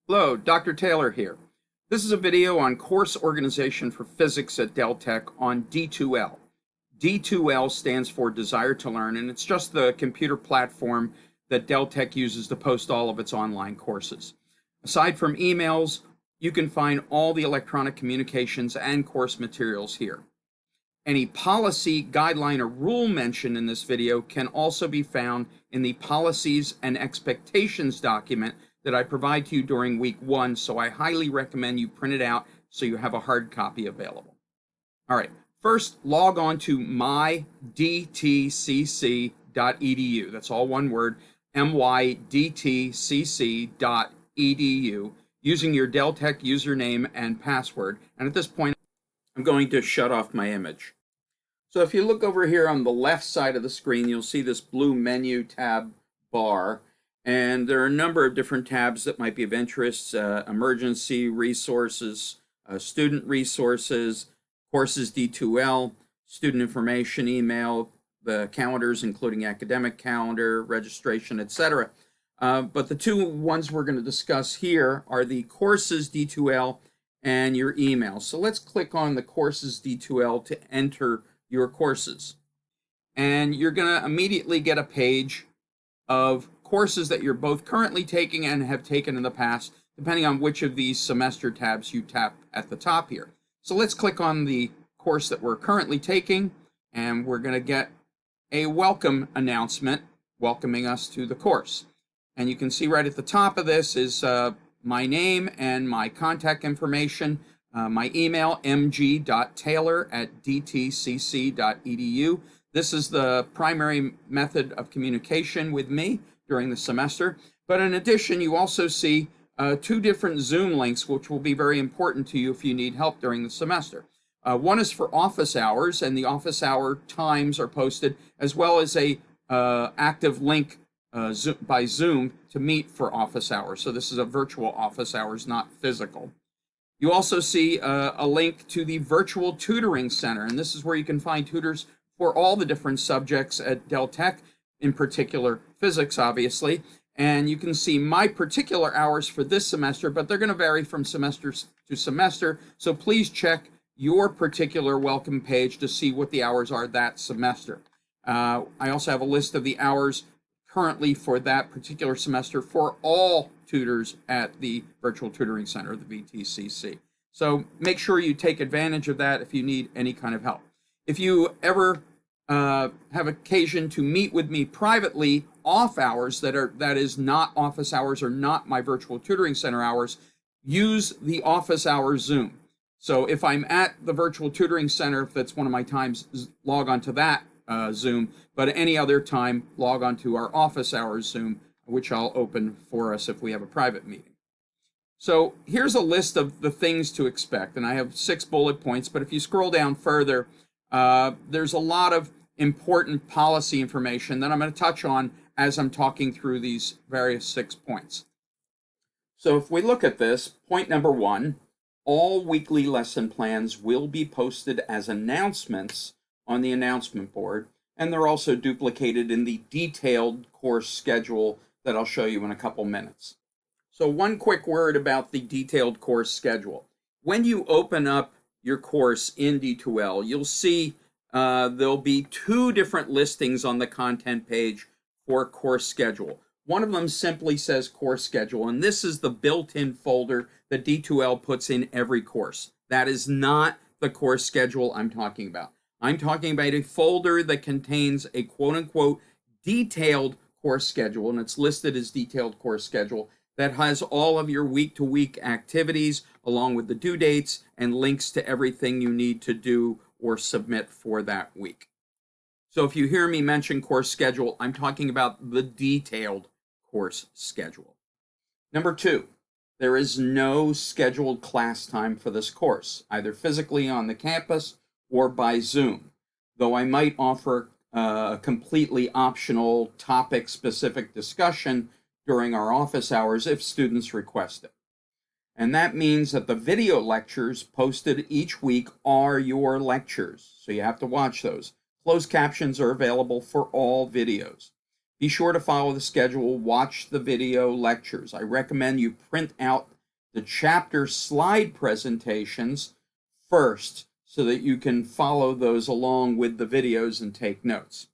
Hello, Dr. Taylor here. This is a video on course organization for physics at Del Tech on D2L. D2L stands for Desire to Learn, and it's just the computer platform that Del Tech uses to post all of its online courses. Aside from emails, you can find all the electronic communications and course materials here. Any policy, guideline, or rule mentioned in this video can also be found in the Policies and Expectations document that I provide to you during week 1, so I highly recommend you print it out so you have a hard copy available. All right, first log on to mydtcc.edu. That's all one word, mydtcc.edu, using your Del Tech username and password. And at this point, I'm going to shut off my image. So if you look over here on the left side of the screen, you'll see this blue menu tab bar, and there are a number of different tabs that might be of interest: emergency resources, student resources, courses D2L, student information, email, the calendars including academic calendar, registration, etc. But the two ones we're going to discuss here are the courses D2L and your email. So let's click on the courses D2L to enter your courses. And you're going to immediately get a page of courses that you're both currently taking and have taken in the past, depending on which of these semester tabs you tap at the top here. So let's click on the course that we're currently taking, and we're going to get a welcome announcement welcoming us to the course. And you can see right at the top of this is my name and my contact information, my email, mg.taylor@dtcc.edu. This is the primary method of communication with me during the semester. But in addition, you also see two different Zoom links, which will be very important to you if you need help during the semester. One is for office hours, and the office hour times are posted, as well as a active link by Zoom to meet for office hours. So this is a virtual office hours, not physical. You also see a link to the virtual tutoring center, and this is where you can find tutors for all the different subjects at Del Tech, in particular physics, obviously. And you can see my particular hours for this semester, but they're going to vary from semester to semester. So please check your particular welcome page to see what the hours are that semester. I also have a list of the hours currently for that particular semester for all tutors at the Virtual Tutoring Center, the VTCC. So make sure you take advantage of that if you need any kind of help. If you ever have occasion to meet with me privately off hours that is not office hours or not my Virtual Tutoring Center hours, use the office hours Zoom. So if I'm at the Virtual Tutoring Center, if that's one of my times, log on to that Zoom, but any other time, log on to our office hours Zoom, which I'll open for us if we have a private meeting. So here's a list of the things to expect, and I have 6 bullet points, but if you scroll down further, there's a lot of important policy information that I'm going to touch on as I'm talking through these various 6 points. So if we look at this, point number 1, all weekly lesson plans will be posted as announcements on the announcement board, and they're also duplicated in the detailed course schedule that I'll show you in a couple minutes. So one quick word about the detailed course schedule. When you open up your course in D2L, you'll see there'll be 2 different listings on the content page for course schedule. One of them simply says course schedule, and this is the built-in folder that D2L puts in every course. That is not the course schedule I'm talking about. I'm talking about a folder that contains a quote-unquote detailed course schedule, and it's listed as detailed course schedule, that has all of your week-to-week activities along with the due dates and links to everything you need to do or submit for that week. So if you hear me mention course schedule, I'm talking about the detailed course schedule. Number 2, there is no scheduled class time for this course, either physically on the campus or by Zoom, though I might offer a completely optional topic-specific discussion during our office hours if students request it. And that means that the video lectures posted each week are your lectures, so you have to watch those. Closed captions are available for all videos. Be sure to follow the schedule, watch the video lectures. I recommend you print out the chapter slide presentations first so that you can follow those along with the videos and take notes.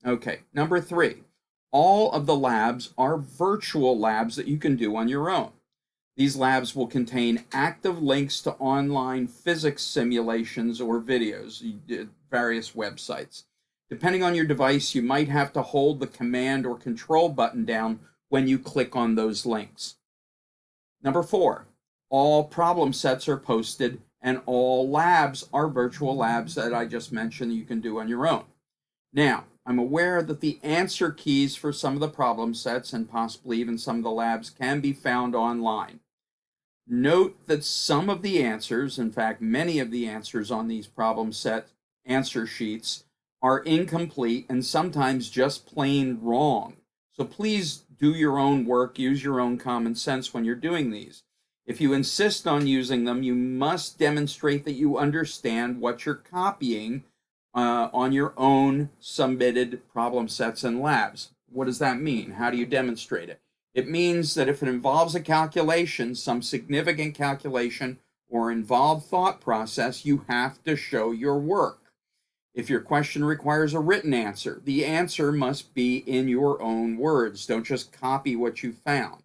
Okay, number 3, all of the labs are virtual labs that you can do on your own. These labs will contain active links to online physics simulations or videos, various websites. Depending on your device, you might have to hold the command or control button down when you click on those links. Number 4, all problem sets are posted and all labs are virtual labs that I just mentioned that you can do on your own. Now, I'm aware that the answer keys for some of the problem sets and possibly even some of the labs can be found online. Note that some of the answers, in fact, many of the answers on these problem set answer sheets are incomplete and sometimes just plain wrong. So please do your own work, use your own common sense when you're doing these. If you insist on using them, you must demonstrate that you understand what you're copying on your own submitted problem sets and labs. What does that mean? How do you demonstrate it? It means that if it involves a calculation, some significant calculation, or involved thought process, you have to show your work. If your question requires a written answer, the answer must be in your own words. Don't just copy what you found.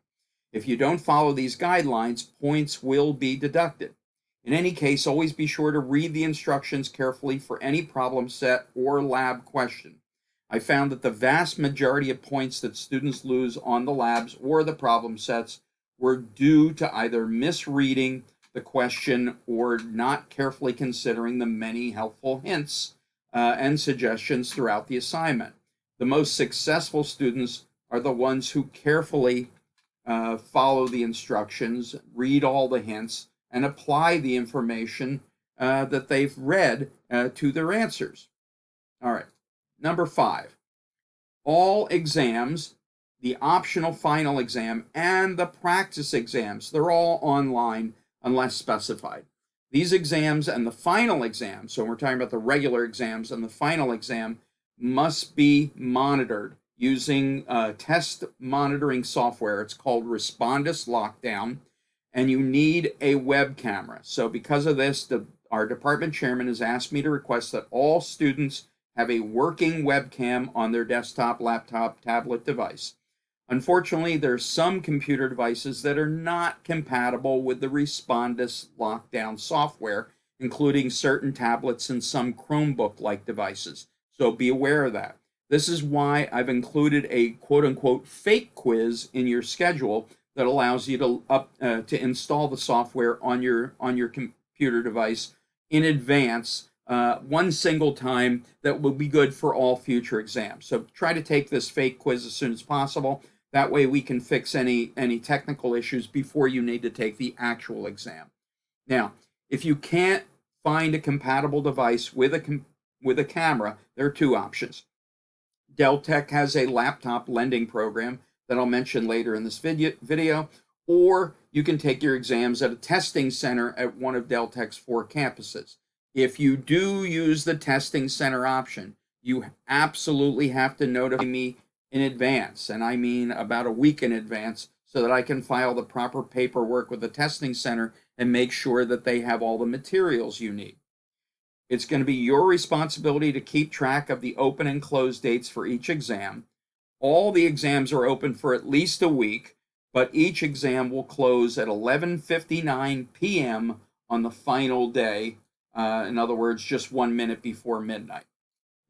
If you don't follow these guidelines, points will be deducted. In any case, always be sure to read the instructions carefully for any problem set or lab question. I found that the vast majority of points that students lose on the labs or the problem sets were due to either misreading the question or not carefully considering the many helpful hints and suggestions throughout the assignment. The most successful students are the ones who carefully follow the instructions, read all the hints, and apply the information that they've read to their answers. All right. Number 5, all exams, the optional final exam and the practice exams, they're all online unless specified. These exams and the final exam, so we're talking about the regular exams and the final exam, must be monitored using test monitoring software. It's called Respondus Lockdown, and you need a web camera. So because of this, our department chairman has asked me to request that all students have a working webcam on their desktop, laptop, tablet device. Unfortunately, there's some computer devices that are not compatible with the Respondus Lockdown software, including certain tablets and some Chromebook-like devices. So be aware of that. This is why I've included a quote-unquote fake quiz in your schedule that allows you to install the software on your computer device in advance one single time that will be good for all future exams. So try to take this fake quiz as soon as possible. That way we can fix any technical issues before you need to take the actual exam. Now, if you can't find a compatible device with a camera, there are 2 options. Deltec has a laptop lending program that I'll mention later in this video, or you can take your exams at a testing center at one of Deltec's 4 campuses. If you do use the testing center option, you absolutely have to notify me in advance, and I mean about a week in advance, so that I can file the proper paperwork with the testing center and make sure that they have all the materials you need. It's going to be your responsibility to keep track of the open and close dates for each exam. All the exams are open for at least a week, but each exam will close at 11:59 p.m. on the final day. In other words, just 1 minute before midnight.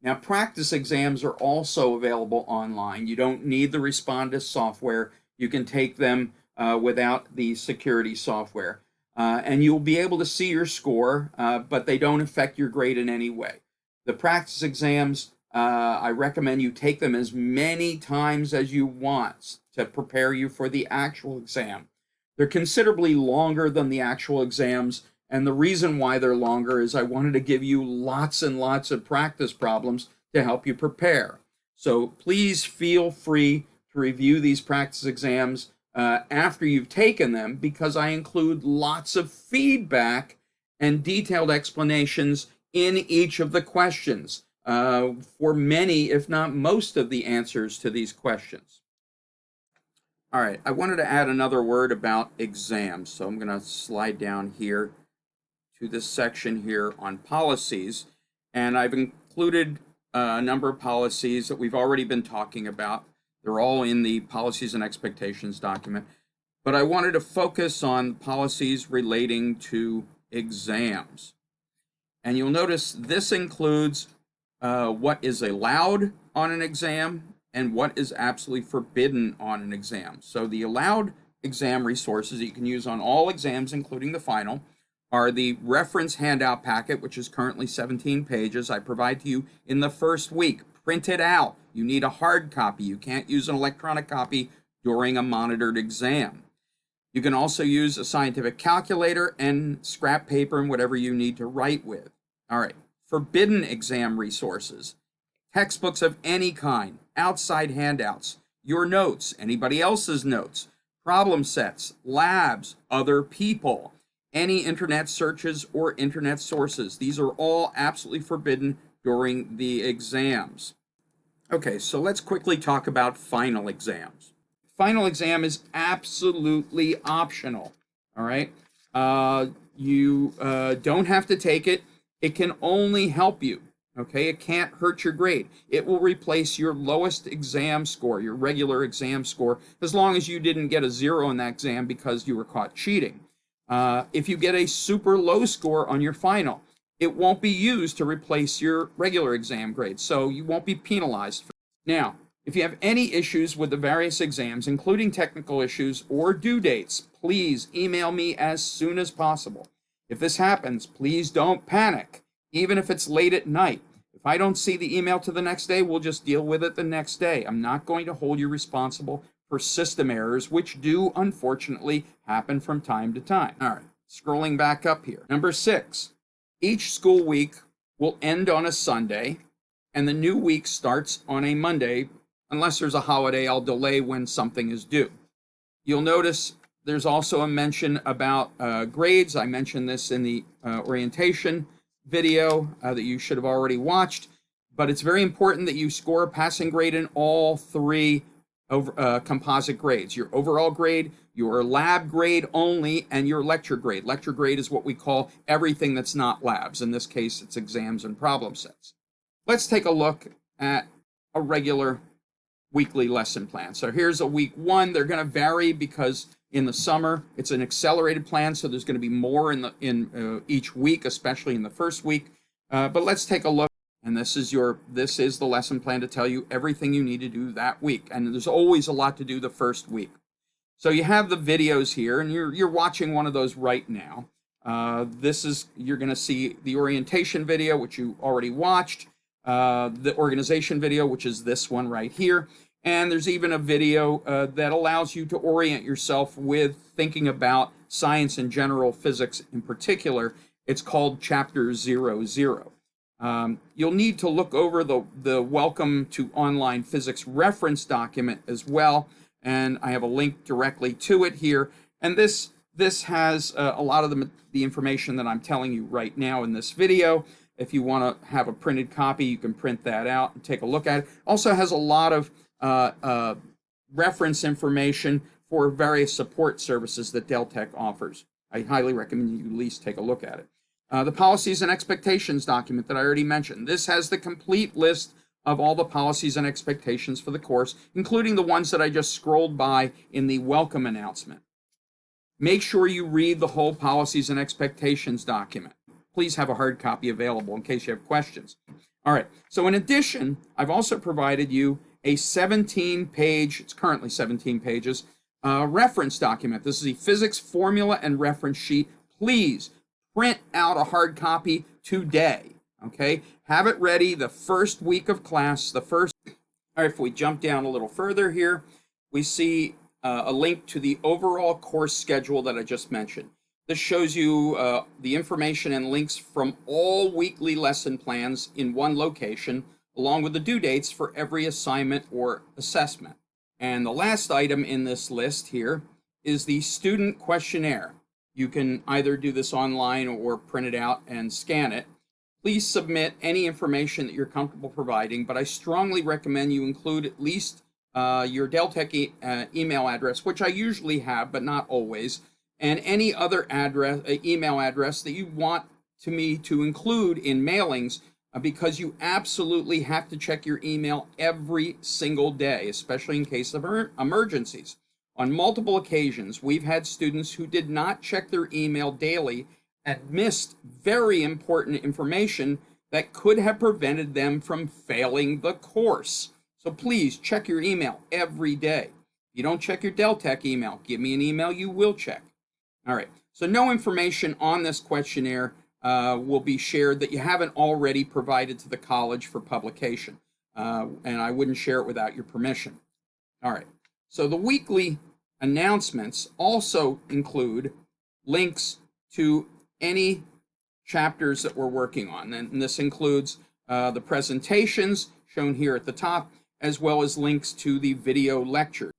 Now, practice exams are also available online. You don't need the Respondus software. You can take them without the security software. And you'll be able to see your score, but they don't affect your grade in any way. The practice exams, I recommend you take them as many times as you want to prepare you for the actual exam. They're considerably longer than the actual exams, and the reason why they're longer is I wanted to give you lots and lots of practice problems to help you prepare. So please feel free to review these practice exams after you've taken them, because I include lots of feedback and detailed explanations in each of the questions for many, if not most, of the answers to these questions. All right, I wanted to add another word about exams, so I'm going to slide down here to this section here on policies, and I've included a number of policies that we've already been talking about. They're all in the policies and expectations document, but I wanted to focus on policies relating to exams. And you'll notice this includes what is allowed on an exam and what is absolutely forbidden on an exam. So the allowed exam resources that you can use on all exams, including the final, are the reference handout packet, which is currently 17 pages. I provide to you in the first week. Print it out. You need a hard copy. You can't use an electronic copy during a monitored exam. You can also use a scientific calculator and scrap paper and whatever you need to write with. All right, forbidden exam resources. Textbooks of any kind, outside handouts, your notes, anybody else's notes, problem sets, labs, other people, any internet searches or internet sources. These are all absolutely forbidden during the exams. Okay, so let's quickly talk about final exams. Final exam is absolutely optional, all right? You don't have to take it. It can only help you. Okay, it can't hurt your grade. It will replace your lowest exam score, your regular exam score, as long as you didn't get a 0 in that exam because you were caught cheating. If you get a super low score on your final, it won't be used to replace your regular exam grade, so you won't be penalized. Now, if you have any issues with the various exams, including technical issues or due dates, please email me as soon as possible. If this happens, please don't panic. Even if it's late at night. If I don't see the email to the next day, we'll just deal with it the next day. I'm not going to hold you responsible for system errors, which do unfortunately happen from time to time. All right, scrolling back up here. Number 6, each school week will end on a Sunday, and the new week starts on a Monday. Unless there's a holiday, I'll delay when something is due. You'll notice there's also a mention about grades. I mentioned this in the orientation video that you should have already watched, but it's very important that you score a passing grade in all 3 composite grades: your overall grade, your lab grade only, and your lecture grade. Lecture grade is what we call everything that's not labs. In this case, it's exams and problem sets. Let's take a look at a regular weekly lesson plan. So here's a week 1. They're going to vary because in the summer it's an accelerated plan, so there's going to be more in each week, especially in the first week. But let's take a look. And this is the lesson plan to tell you everything you need to do that week. And there's always a lot to do the first week. So you have the videos here, and you're watching one of those right now. You're going to see the orientation video, which you already watched, the organization video, which is this one right here. And there's even a video that allows you to orient yourself with thinking about science and general physics in particular. It's called Chapter 00. You'll need to look over the Welcome to Online Physics reference document as well, and I have a link directly to it here. And this has a lot of the information that I'm telling you right now in this video. If you want to have a printed copy, you can print that out and take a look at it. Also has a lot of reference information for various support services that Deltec offers. I highly recommend you at least take a look at it. The policies and expectations document that I already mentioned. This has the complete list of all the policies and expectations for the course, including the ones that I just scrolled by in the welcome announcement. Make sure you read the whole policies and expectations document. Please have a hard copy available in case you have questions. All right, so in addition, I've also provided you a 17-page, it's currently 17 pages, reference document. This is a physics formula and reference sheet. Please print out a hard copy today, okay? Have it ready the first week of class, All right, if we jump down a little further here, we see a link to the overall course schedule that I just mentioned. This shows you the information and links from all weekly lesson plans in one location, along with the due dates for every assignment or assessment. And the last item in this list here is the student questionnaire. You can either do this online or print it out and scan it. Please submit any information that you're comfortable providing, but I strongly recommend you include at least your Deltec email address, which I usually have, but not always, and any other address, email address that you want me to include in mailings, because you absolutely have to check your email every single day, especially in case of emergencies. On multiple occasions, we've had students who did not check their email daily and missed very important information that could have prevented them from failing the course. So please check your email every day. If you don't check your Deltec email, give me an email you will check. All right, so no information on this questionnaire will be shared that you haven't already provided to the college for publication, and I wouldn't share it without your permission. All right, so the weekly announcements also include links to any chapters that we're working on, and this includes the presentations shown here at the top, as well as links to the video lectures.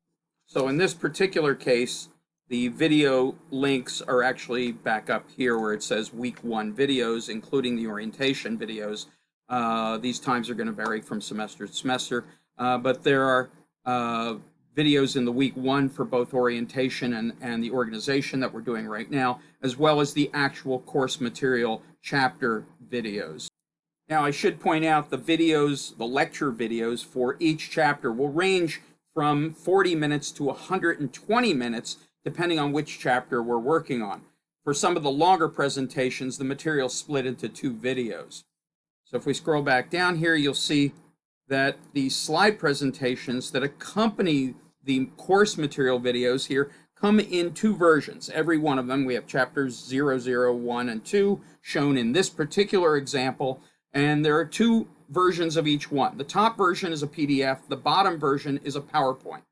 So in this particular case, the video links are actually back up here where it says week 1 videos, including the orientation videos. These times are going to vary from semester to semester, but there are videos in the week 1 for both orientation and the organization that we're doing right now, as well as the actual course material chapter videos. Now, I should point out the videos, the lecture videos for each chapter will range from 40 minutes to 120 minutes, depending on which chapter we're working on. For some of the longer presentations, the material is split into 2 videos. So if we scroll back down here, you'll see that the slide presentations that accompany the course material videos here come in 2 versions. Every one of them, we have chapters 0, 1, and 2 shown in this particular example, and there are 2 versions of each one. The top version is a PDF, the bottom version is a PowerPoint.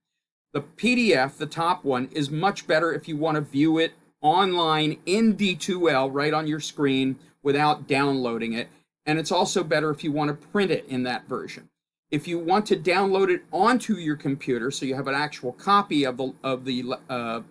The PDF, the top one, is much better if you want to view it online in D2L right on your screen without downloading it, and it's also better if you want to print it in that version. If you want to download it onto your computer, so you have an actual copy of the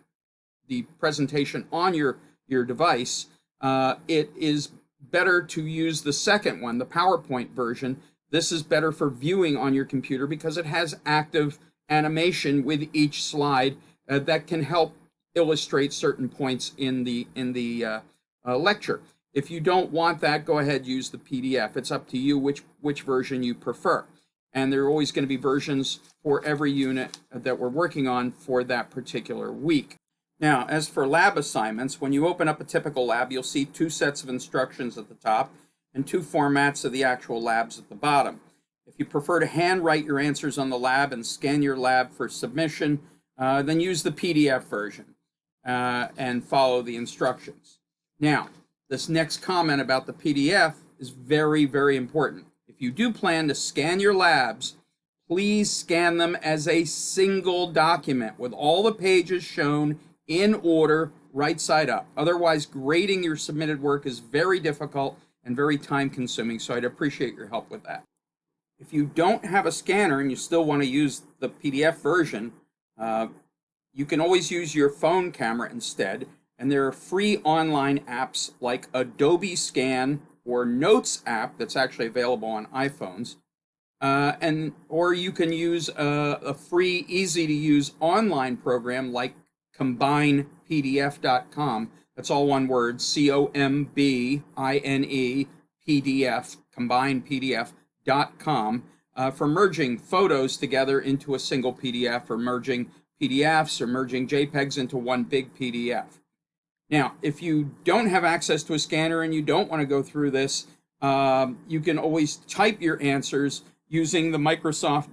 presentation on your device, it is better to use the second one, the PowerPoint version. This is better for viewing on your computer because it has active animation with each slide that can help illustrate certain points in the lecture. If you don't want that, go ahead, use the PDF. It's up to you which version you prefer. And there are always going to be versions for every unit that we're working on for that particular week. Now, as for lab assignments, when you open up a typical lab, you'll see 2 sets of instructions at the top and 2 formats of the actual labs at the bottom. If you prefer to handwrite your answers on the lab and scan your lab for submission, then use the PDF version and follow the instructions. Now, this next comment about the PDF is very, very important. If you do plan to scan your labs, please scan them as a single document with all the pages shown in order, right side up. Otherwise, grading your submitted work is very difficult and very time-consuming, so I'd appreciate your help with that. If you don't have a scanner and you still want to use the PDF version, you can always use your phone camera instead, and there are free online apps like Adobe Scan or Notes app that's actually available on iPhones, or you can use a free, easy-to-use online program like combinepdf.com. That's all one word, COMBINE PDF, combinepdf.com, for merging photos together into a single PDF, or merging PDFs or merging JPEGs into one big PDF. Now, if you don't have access to a scanner and you don't want to go through this, you can always type your answers using the Microsoft.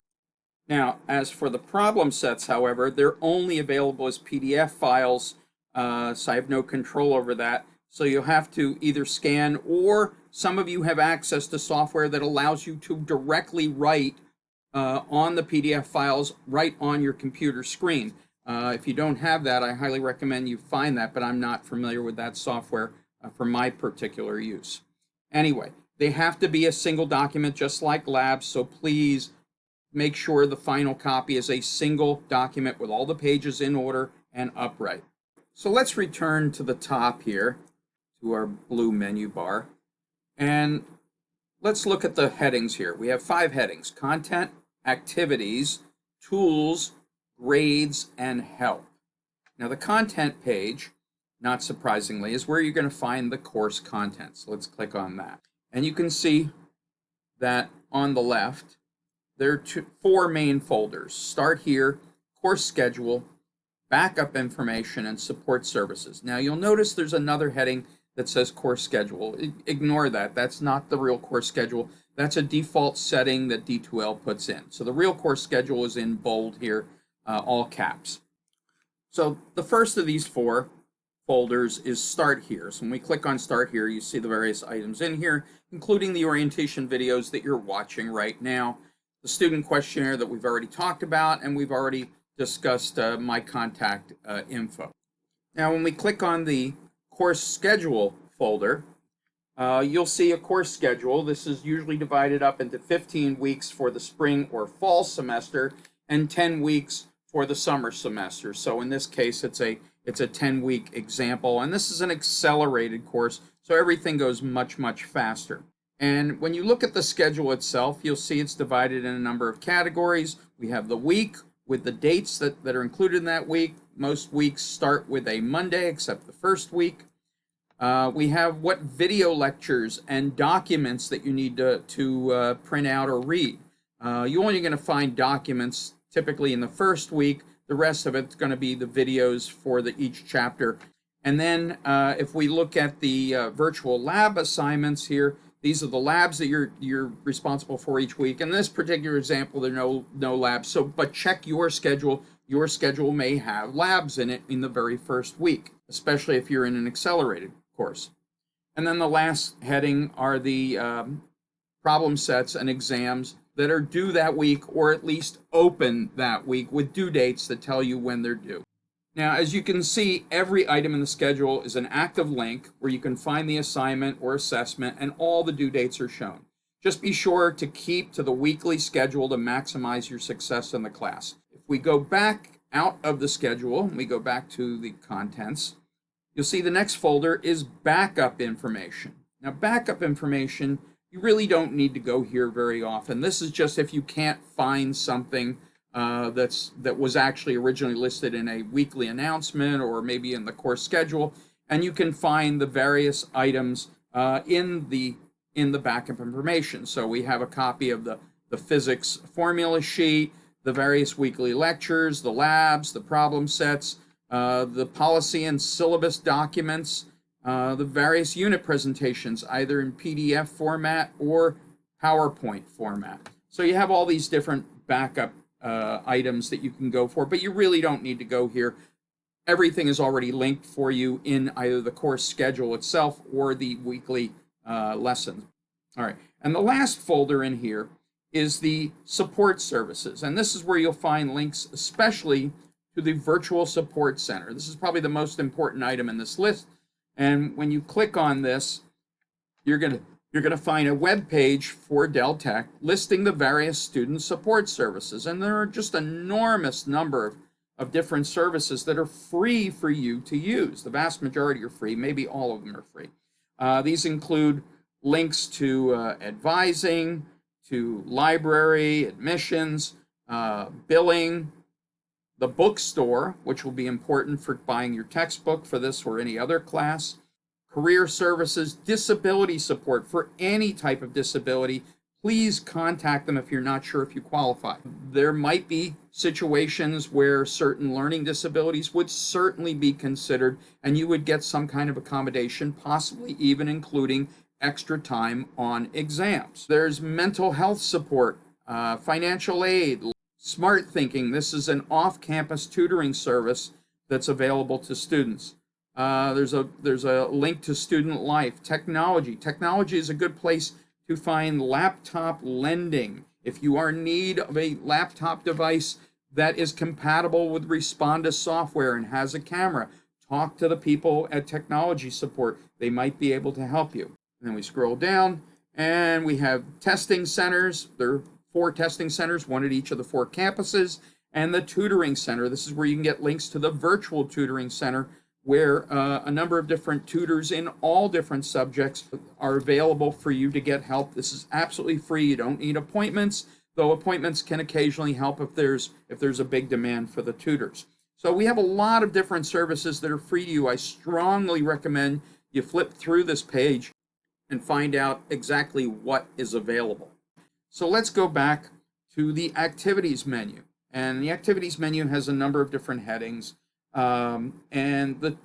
Now, as for the problem sets, however, they're only available as PDF files, so I have no control over that. So you'll have to either scan, or some of you have access to software that allows you to directly write on the PDF files right on your computer screen. If you don't have that, I highly recommend you find that, but I'm not familiar with that software for my particular use. Anyway, they have to be a single document just like labs, so please make sure the final copy is a single document with all the pages in order and upright. So let's return to the top here, to our blue menu bar, and let's look at the headings here. We have 5 headings: content, activities, Tools, Grades, and Help. Now the content page, not surprisingly, is where you're going to find the course contents. Let's click on that. And you can see that on the left, there are four main folders. Start Here, Course Schedule, Backup Information, and Support Services. Now you'll notice there's another heading that says Course Schedule. Ignore that. That's not the real course schedule. That's a default setting that D2L puts in. So the real course schedule is in bold here, all caps. So the first of these four folders is Start Here. So when we click on Start Here, you see the various items in here, including the orientation videos that you're watching right now, the student questionnaire that we've already talked about, and we've already discussed my contact info. Now when we click on the Course Schedule folder, you'll see a course schedule. This is usually divided up into 15 weeks for the spring or fall semester and 10 weeks for the summer semester. So in this case, it's a 10-week example, and this is an accelerated course, so everything goes much, much faster. And when you look at the schedule itself, you'll see it's divided in a number of categories. We have the week with the dates that are included in that week. Most weeks start with a Monday, except the first week. We have what video lectures and documents that you need to print out or read. You're only going to find documents typically in the first week. The rest of it's going to be the videos for each chapter. And then if we look at the virtual lab assignments here, these are the labs that you're responsible for each week. In this particular example, there are no labs. But check your schedule. Your schedule may have labs in it in the very first week, especially if you're in an accelerated course. And then the last heading are the problem sets and exams that are due that week, or at least open that week with due dates that tell you when they're due. Now, as you can see, every item in the schedule is an active link where you can find the assignment or assessment, and all the due dates are shown. Just be sure to keep to the weekly schedule to maximize your success in the class. If we go back out of the schedule, and we go back to the contents, you'll see the next folder is Backup Information. Now, backup information, you really don't need to go here very often. This is just if you can't find something that was actually originally listed in a weekly announcement or maybe in the course schedule, and you can find the various items in the backup information. So we have a copy of the physics formula sheet, the various weekly lectures, the labs, the problem sets, the policy and syllabus documents, the various unit presentations, either in PDF format or PowerPoint format. So you have all these different backup items that you can go for, but you really don't need to go here. Everything is already linked for you in either the course schedule itself or the weekly lessons. All right, and the last folder in here is the support services, and this is where you'll find links especially to the virtual support center. This is probably the most important item in this list, and when you click on this, you're going to find a web page for Dell Tech listing the various student support services, and there are just an enormous number of different services that are free for you to use. The vast majority are free, maybe all of them are free. These include links to advising, to library, admissions, billing, the bookstore, which will be important for buying your textbook for this or any other class, career services, disability support for any type of disability. Please contact them if you're not sure if you qualify. There might be situations where certain learning disabilities would certainly be considered, and you would get some kind of accommodation, possibly even including extra time on exams. There's mental health support, financial aid, Smart Thinking. This is an off-campus tutoring service that's available to students. There's a link to Student Life. Technology. Technology is a good place to find laptop lending. If you are in need of a laptop device that is compatible with Responda software and has a camera, talk to the people at Technology Support. They might be able to help you. And then we scroll down, and we have testing centers. There are 4 testing centers, one at each of the 4 campuses, and the tutoring center. This is where you can get links to the virtual tutoring center, where a number of different tutors in all different subjects are available for you to get help. This is absolutely free. You don't need appointments. though appointments can occasionally help if there's a big demand for the tutors. So we have a lot of different services that are free to you. I strongly recommend you flip through this page and find out exactly what is available. So let's go back to the activities menu. And the activities menu has a number of different headings. And the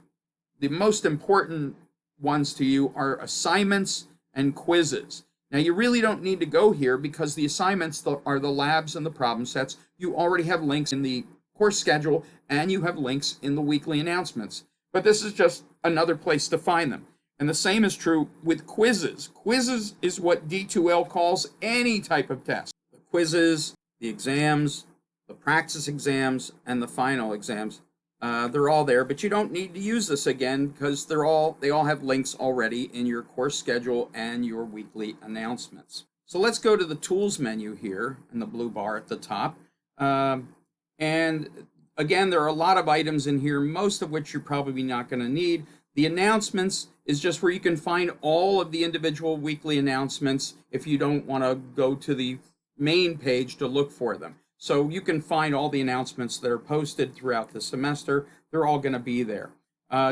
most important ones to you are assignments and quizzes. Now, you really don't need to go here because the assignments are the labs and the problem sets. You already have links in the course schedule and you have links in the weekly announcements. But this is just another place to find them. And the same is true with quizzes. Quizzes is what D2L calls any type of test. The quizzes, the exams, the practice exams, and the final exams. They're all there, but you don't need to use this again because they all have links already in your course schedule and your weekly announcements. So let's go to the tools menu here in the blue bar at the top. And again, there are a lot of items in here, most of which you're probably not going to need. The announcements is just where you can find all of the individual weekly announcements if you don't want to go to the main page to look for them. So you can find all the announcements that are posted throughout the semester. They're all going to be there.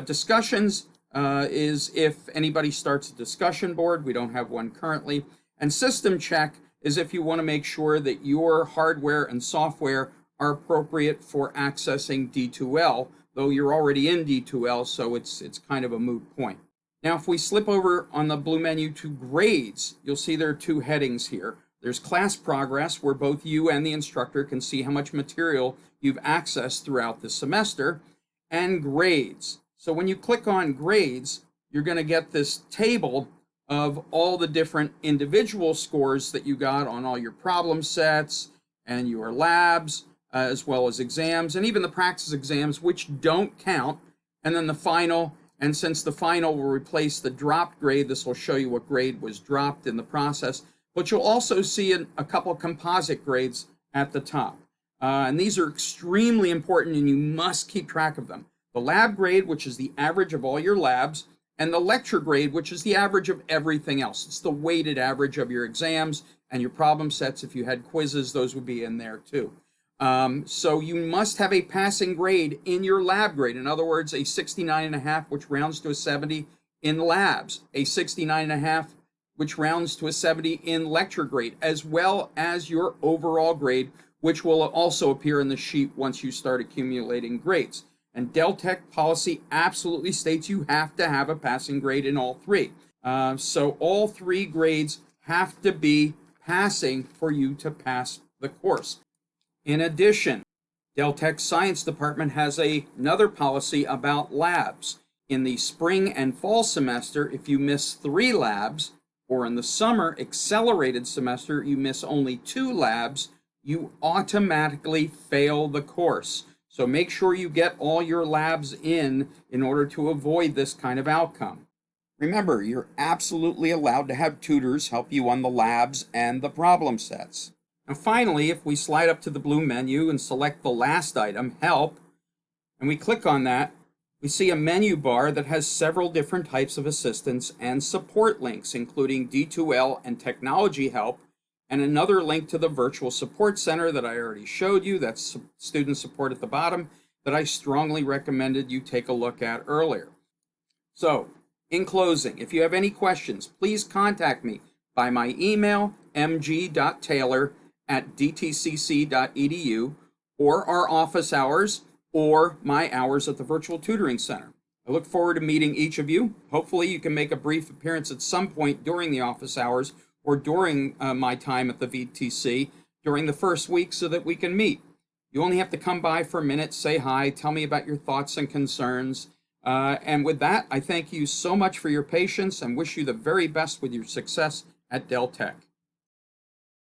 Discussions is if anybody starts a discussion board. We don't have one currently. And system check is if you want to make sure that your hardware and software are appropriate for accessing D2L, though you're already in D2L, so it's kind of a moot point. Now, if we slip over on the blue menu to grades, you'll see there are two headings here. There's class progress, where both you and the instructor can see how much material you've accessed throughout the semester, and grades. So when you click on grades, you're going to get this table of all the different individual scores that you got on all your problem sets and your labs, as well as exams, and even the practice exams, which don't count, and then the final. And since the final will replace the dropped grade, this will show you what grade was dropped in the process. But you'll also see a couple of composite grades at the top. And these are extremely important, and you must keep track of them. The lab grade, which is the average of all your labs, and the lecture grade, which is the average of everything else. It's the weighted average of your exams and your problem sets. If you had quizzes, those would be in there too. So you must have a passing grade in your lab grade. In other words, a 69.5, which rounds to a 70 in labs, a 69.5, which rounds to a 70 in lecture grade, as well as your overall grade, which will also appear in the sheet once you start accumulating grades. And Deltec policy absolutely states you have to have a passing grade in all three. So all three grades have to be passing for you to pass the course. In addition, Deltec Science Department has another policy about labs. In the spring and fall semester, if you miss 3 labs, or in the summer accelerated semester, you miss only 2 labs, you automatically fail the course. So make sure you get all your labs in order to avoid this kind of outcome. Remember, you're absolutely allowed to have tutors help you on the labs and the problem sets. And finally, if we slide up to the blue menu and select the last item, Help, and we click on that, we see a menu bar that has several different types of assistance and support links, including D2L and technology help, and another link to the virtual support center that I already showed you. That's student support at the bottom that I strongly recommended you take a look at earlier. So, in closing, if you have any questions, please contact me by my email, mg.taylor@dtcc.edu, or our office hours, or my hours at the Virtual Tutoring Center. I look forward to meeting each of you. Hopefully you can make a brief appearance at some point during the office hours or during my time at the VTC during the first week so that we can meet. You only have to come by for a minute, say hi, tell me about your thoughts and concerns. And with that, I thank you so much for your patience and wish you the very best with your success at Deltec.